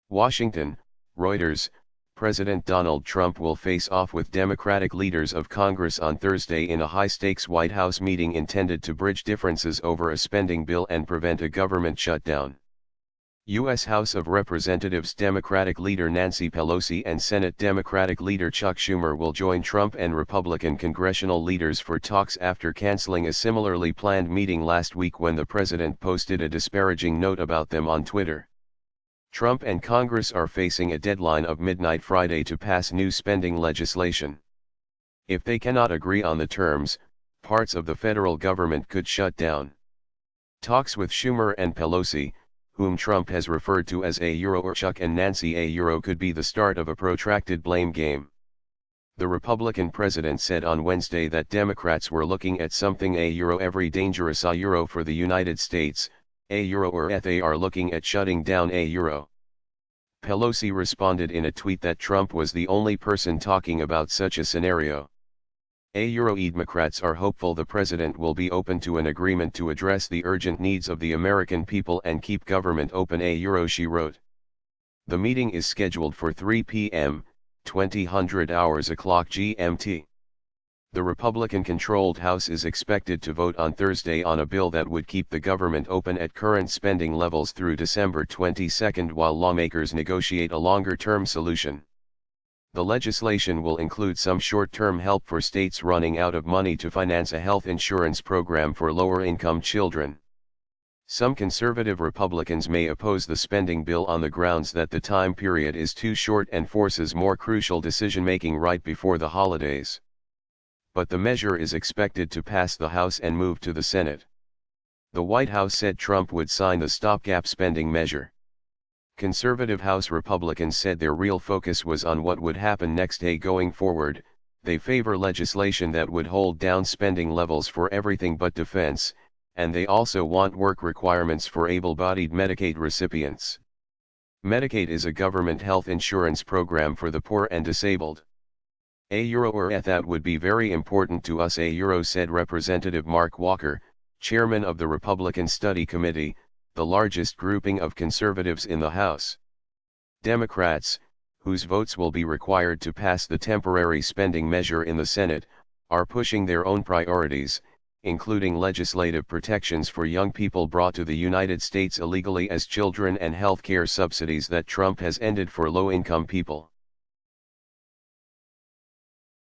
Washington, Reuters. President Donald Trump will face off with Democratic leaders of Congress on Thursday in a high-stakes White House meeting intended to bridge differences over a spending bill and prevent a government shutdown. U.S. House of Representatives Democratic leader Nancy Pelosi and Senate Democratic leader Chuck Schumer will join Trump and Republican congressional leaders for talks after canceling a similarly planned meeting last week when the president posted a disparaging note about them on Twitter. Trump and Congress are facing a deadline of midnight Friday to pass new spending legislation. If they cannot agree on the terms, parts of the federal government could shut down. Talks with Schumer and Pelosi, whom Trump has referred to as or Chuck and Nancy could be the start of a protracted blame game. The Republican president said on Wednesday that Democrats were looking at something every dangerous for the United States, or they are looking at shutting down Pelosi responded in a tweet that Trump was the only person talking about such a scenario. Democrats are hopeful the president will be open to an agreement to address the urgent needs of the American people and keep government open she wrote. The meeting is scheduled for 3 p.m., 2000 hours o'clock GMT. The Republican-controlled House is expected to vote on Thursday on a bill that would keep the government open at current spending levels through December 22 while lawmakers negotiate a longer-term solution. The legislation will include some short-term help for states running out of money to finance a health insurance program for lower-income children. Some conservative Republicans may oppose the spending bill on the grounds that the time period is too short and forces more crucial decision-making right before the holidays. But the measure is expected to pass the House and move to the Senate. The White House said Trump would sign the stopgap spending measure. Conservative House Republicans said their real focus was on what would happen next day going forward. They favor legislation that would hold down spending levels for everything but defense, and they also want work requirements for able-bodied Medicaid recipients. Medicaid is a government health insurance program for the poor and disabled. That would be very important to us said Representative Mark Walker, chairman of the Republican Study Committee, the largest grouping of conservatives in the House. Democrats, whose votes will be required to pass the temporary spending measure in the Senate, are pushing their own priorities, including legislative protections for young people brought to the United States illegally as children and health care subsidies that Trump has ended for low-income people.